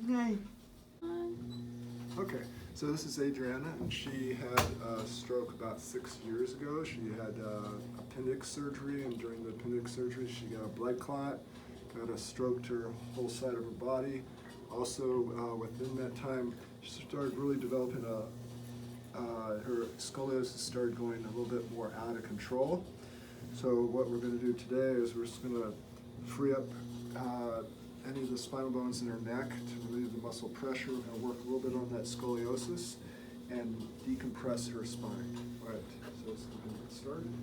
Yay. Okay, so this is Adriana, and she had a stroke about 6 years ago. She had appendix surgery, and during the appendix surgery, she got a blood clot, got a stroke to her whole side of her body. Also, within that time, she started really developing her scoliosis started going a little bit more out of control. So what we're going to do today is we're just going to free up any of the spinal bones in her neck to relieve the muscle pressure. We're going to work a little bit on that scoliosis and decompress her spine. All right, so let's go ahead and get started.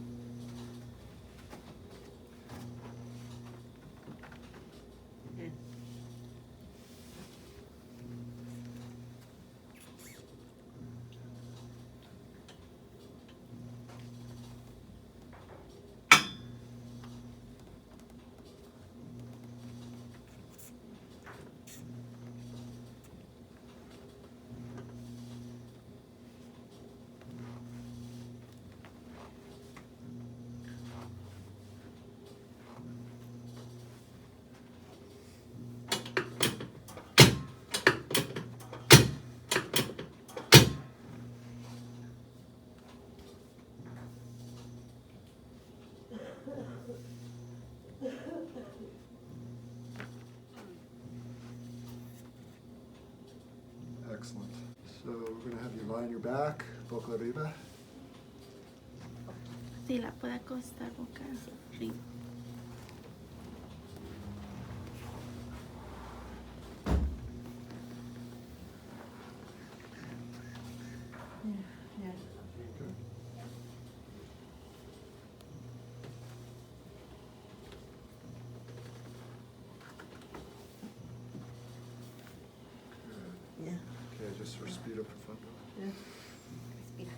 Excellent. So we're going to have you lie on your back, boca arriba. Sí, la puede acostar boca arriba. Good. Yeah. Okay, just respira profundo. Yeah. Respira.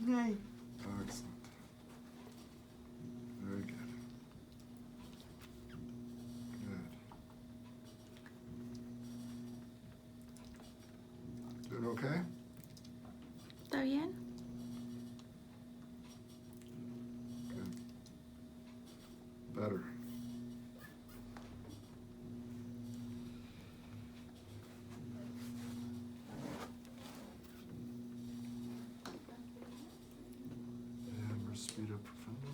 Yay. Excellent. Very good. Good. Doing okay? ¿Está bien? Good. Better. And respira profundo.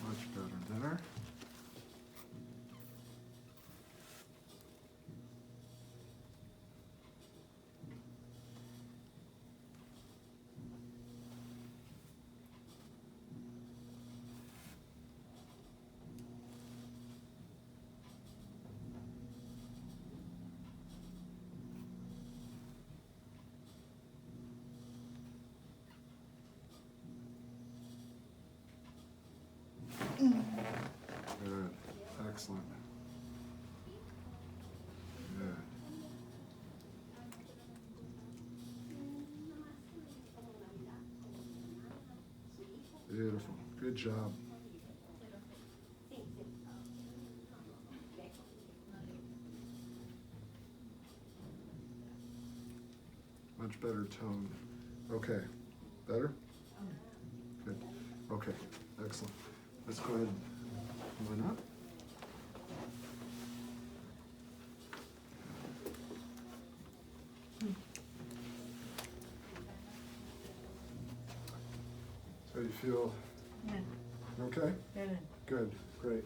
Much better. Better. Good. Excellent. Good. Beautiful. Good job. Much better tone. Okay. Better? Good. Okay. Excellent. Let's go ahead Come on up. So you feel Yeah, okay? good. Good, great.